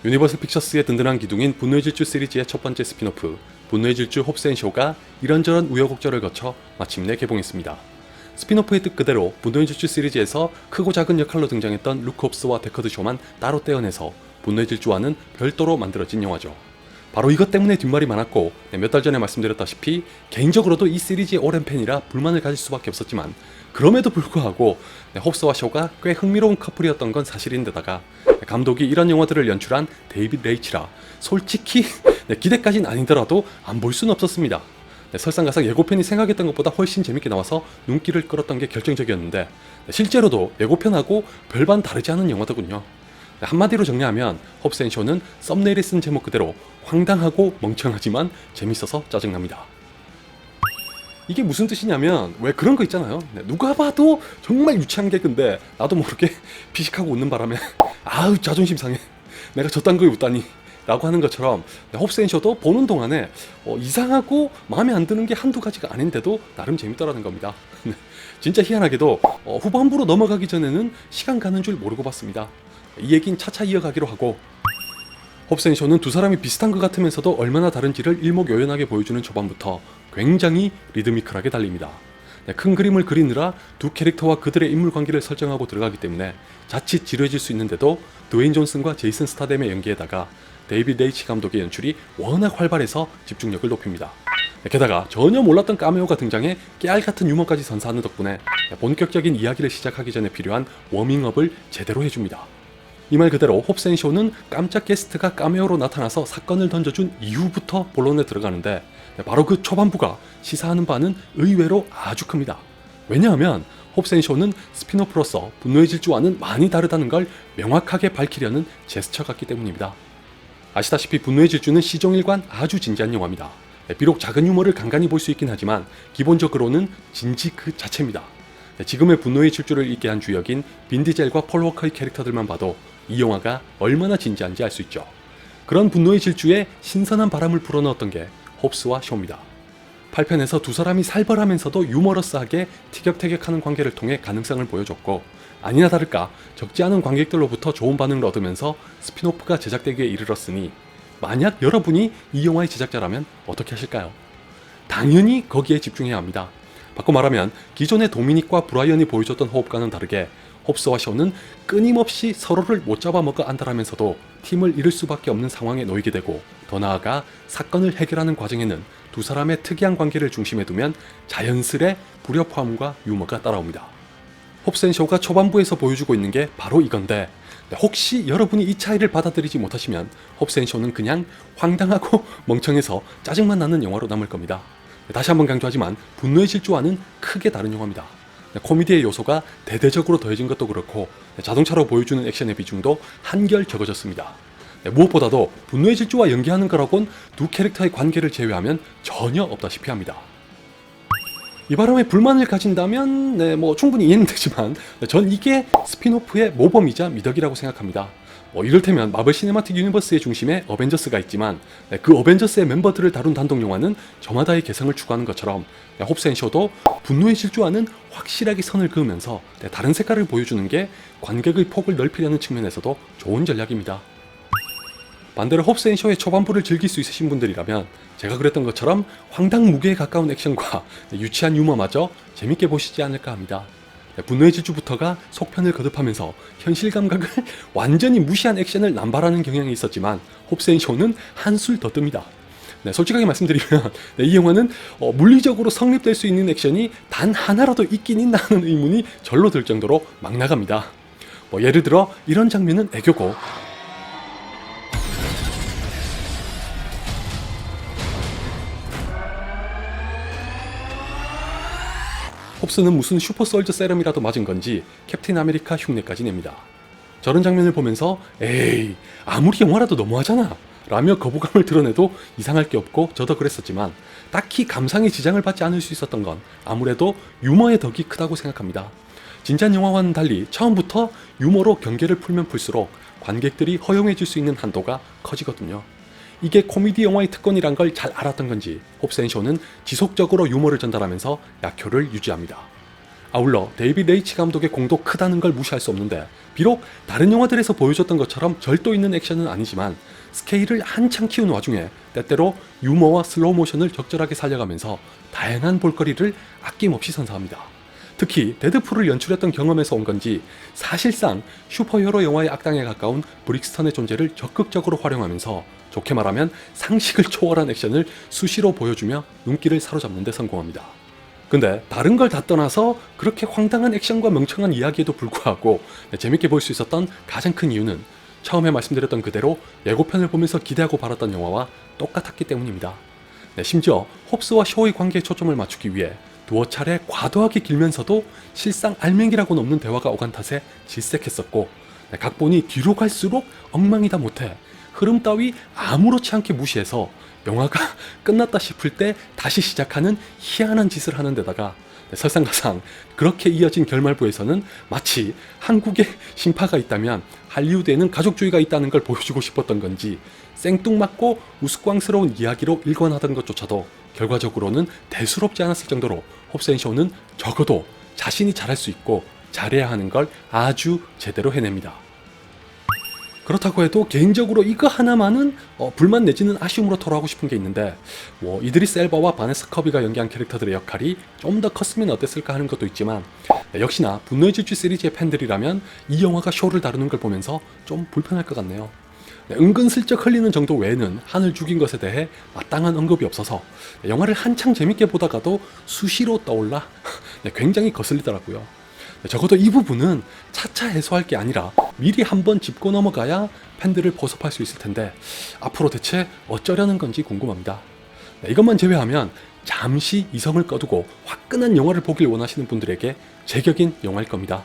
유니버설 픽처스의 든든한 기둥인 분노의 질주 시리즈의 첫 번째 스피노프 분노의 질주 홉스 앤 쇼가 이런저런 우여곡절을 거쳐 마침내 개봉했습니다. 스피노프의 뜻 그대로 분노의 질주 시리즈에서 크고 작은 역할로 등장했던 루크 홉스와 데커드 쇼만 따로 떼어내서 분노의 질주와는 별도로 만들어진 영화죠. 바로 이것 때문에 뒷말이 많았고 몇 달 전에 말씀드렸다시피 개인적으로도 이 시리즈의 오랜 팬이라 불만을 가질 수밖에 없었지만 그럼에도 불구하고 홉스와 쇼가 꽤 흥미로운 커플이었던 건 사실인데다가 감독이 이런 영화들을 연출한 데이빗 레이치라 솔직히 기대까진 아니더라도 안 볼 수는 없었습니다. 설상가상 예고편이 생각했던 것보다 훨씬 재밌게 나와서 눈길을 끌었던 게 결정적이었는데 실제로도 예고편하고 별반 다르지 않은 영화더군요. 한마디로 정리하면 홉스 앤 쇼는 썸네일에 쓴 제목 그대로 황당하고 멍청하지만 재밌어서 짜증납니다. 이게 무슨 뜻이냐면 왜 그런 거 있잖아요. 누가 봐도 정말 유치한 개그인데 나도 모르게 피식하고 웃는 바람에 아우 자존심 상해. 내가 저딴 거에 웃다니 라고 하는 것처럼 홉스 앤 쇼도 보는 동안에 이상하고 마음에 안 드는 게 한두 가지가 아닌데도 나름 재밌더라는 겁니다. 진짜 희한하게도 후반부로 넘어가기 전에는 시간 가는 줄 모르고 봤습니다. 이 얘긴 차차 이어가기로 하고 홉스 앤 쇼는 두 사람이 비슷한 것 같으면서도 얼마나 다른지를 일목요연하게 보여주는 초반부터 굉장히 리드미컬하게 달립니다. 큰 그림을 그리느라 두 캐릭터와 그들의 인물 관계를 설정하고 들어가기 때문에 자칫 지루해질 수 있는데도 드웨인 존슨과 제이슨 스타뎀의 연기에다가 데이빗 레이치 감독의 연출이 워낙 활발해서 집중력을 높입니다. 게다가 전혀 몰랐던 카메오가 등장해 깨알같은 유머까지 선사하는 덕분에 본격적인 이야기를 시작하기 전에 필요한 워밍업을 제대로 해줍니다. 이 말 그대로 홉스 앤 쇼는 깜짝 게스트가 카메오로 나타나서 사건을 던져준 이후부터 본론에 들어가는데 바로 그 초반부가 시사하는 바는 의외로 아주 큽니다. 왜냐하면 홉스 앤 쇼는 스피노프로서 분노의 질주와는 많이 다르다는 걸 명확하게 밝히려는 제스처 같기 때문입니다. 아시다시피 분노의 질주는 시종일관 아주 진지한 영화입니다. 비록 작은 유머를 간간히 볼 수 있긴 하지만 기본적으로는 진지 그 자체입니다. 지금의 분노의 질주를 있게 한 주역인 빈 디젤과 폴 워커의 캐릭터들만 봐도 이 영화가 얼마나 진지한지 알 수 있죠. 그런 분노의 질주에 신선한 바람을 불어넣었던 게 홉스와 쇼입니다. 8편에서 두 사람이 살벌하면서도 유머러스하게 티격태격하는 관계를 통해 가능성을 보여줬고 아니나 다를까 적지 않은 관객들로부터 좋은 반응을 얻으면서 스피노프가 제작되기에 이르렀으니 만약 여러분이 이 영화의 제작자라면 어떻게 하실까요? 당연히 거기에 집중해야 합니다. 바꿔 말하면 기존의 도미닉과 브라이언이 보여줬던 호흡과는 다르게 홉스와 쇼는 끊임없이 서로를 못 잡아먹어 안달하면서도 팀을 잃을 수밖에 없는 상황에 놓이게 되고 더 나아가 사건을 해결하는 과정에는 두 사람의 특이한 관계를 중심에 두면 자연스레 불협화음과 유머가 따라옵니다. 홉스 앤 쇼가 초반부에서 보여주고 있는 게 바로 이건데 혹시 여러분이 이 차이를 받아들이지 못하시면 홉스 앤 쇼는 그냥 황당하고 멍청해서 짜증만 나는 영화로 남을 겁니다. 다시 한번 강조하지만 분노의 질주와는 크게 다른 영화입니다. 코미디의 요소가 대대적으로 더해진 것도 그렇고 자동차로 보여주는 액션의 비중도 한결 적어졌습니다. 무엇보다도 분노의 질주와 연기하는 거라곤 두 캐릭터의 관계를 제외하면 전혀 없다시피 합니다. 이 바람에 불만을 가진다면 충분히 이해는 되지만 전 이게 스피노프의 모범이자 미덕이라고 생각합니다. 이를테면 마블 시네마틱 유니버스의 중심에 어벤져스가 있지만 그 어벤져스의 멤버들을 다룬 단독 영화는 저마다의 개성을 추구하는 것처럼 홉스 앤 쇼도 분노의 질주와는 확실하게 선을 그으면서 다른 색깔을 보여주는 게 관객의 폭을 넓히려는 측면에서도 좋은 전략입니다. 반대로 홉스 앤 쇼의 초반부를 즐길 수 있으신 분들이라면 제가 그랬던 것처럼 황당무계에 가까운 액션과 유치한 유머마저 재밌게 보시지 않을까 합니다. 분노의 질주부터가 속편을 거듭하면서 현실 감각을 완전히 무시한 액션을 남발하는 경향이 있었지만 홉스 앤 쇼는 한술 더 뜹니다. 솔직하게 말씀드리면 이 영화는 물리적으로 성립될 수 있는 액션이 단 하나라도 있긴 있나 하는 의문이 절로 들 정도로 막 나갑니다. 예를 들어 이런 장면은 애교고 홉스는 무슨 슈퍼솔저 세럼이라도 맞은 건지 캡틴 아메리카 흉내까지 냅니다. 저런 장면을 보면서 에이 아무리 영화라도 너무하잖아 라며 거부감을 드러내도 이상할 게 없고 저도 그랬었지만 딱히 감상에 지장을 받지 않을 수 있었던 건 아무래도 유머의 덕이 크다고 생각합니다. 진짠 영화와는 달리 처음부터 유머로 경계를 풀면 풀수록 관객들이 허용해줄 수 있는 한도가 커지거든요. 이게 코미디 영화의 특권이란 걸 잘 알았던 건지 홉스 앤 쇼는 지속적으로 유머를 전달하면서 약효를 유지합니다. 아울러 데이빗 레이치 감독의 공도 크다는 걸 무시할 수 없는데 비록 다른 영화들에서 보여줬던 것처럼 절도 있는 액션은 아니지만 스케일을 한창 키운 와중에 때때로 유머와 슬로우 모션을 적절하게 살려가면서 다양한 볼거리를 아낌없이 선사합니다. 특히 데드풀을 연출했던 경험에서 온 건지 사실상 슈퍼히어로 영화의 악당에 가까운 브릭스턴의 존재를 적극적으로 활용하면서 좋게 말하면 상식을 초월한 액션을 수시로 보여주며 눈길을 사로잡는 데 성공합니다. 근데 다른 걸 다 떠나서 그렇게 황당한 액션과 멍청한 이야기에도 불구하고 재밌게 볼 수 있었던 가장 큰 이유는 처음에 말씀드렸던 그대로 예고편을 보면서 기대하고 바랐던 영화와 똑같았기 때문입니다. 심지어 홉스와 쇼의 관계에 초점을 맞추기 위해 두어 차례 과도하게 길면서도 실상 알맹이라고는 없는 대화가 오간 탓에 질색했었고, 각본이 뒤로 갈수록 엉망이다 못해 흐름 따위 아무렇지 않게 무시해서 영화가 끝났다 싶을 때 다시 시작하는 희한한 짓을 하는 데다가 설상가상 그렇게 이어진 결말부에서는 마치 한국에 신파가 있다면 할리우드에는 가족주의가 있다는 걸 보여주고 싶었던 건지 생뚱맞고 우스꽝스러운 이야기로 일관하던 것조차도 결과적으로는 대수롭지 않았을 정도로 홉스앤쇼는 적어도 자신이 잘할 수 있고 잘해야 하는 걸 아주 제대로 해냅니다. 그렇다고 해도 개인적으로 이거 하나만은 불만 내지는 아쉬움으로 토로하고 싶은 게 있는데, 이드리스 엘바와 바네사 커비가 연기한 캐릭터들의 역할이 좀 더 컸으면 어땠을까 하는 것도 있지만, 역시나 분노의 질주 시리즈의 팬들이라면 이 영화가 쇼를 다루는 걸 보면서 좀 불편할 것 같네요. 은근슬쩍 흘리는 정도 외에는 한을 죽인 것에 대해 마땅한 언급이 없어서 영화를 한창 재밌게 보다가도 수시로 떠올라 굉장히 거슬리더라고요. 적어도 이 부분은 차차 해소할 게 아니라 미리 한번 짚고 넘어가야 팬들을 보섭할 수 있을 텐데 앞으로 대체 어쩌려는 건지 궁금합니다. 이것만 제외하면 잠시 이성을 꺼두고 화끈한 영화를 보길 원하시는 분들에게 제격인 영화일 겁니다.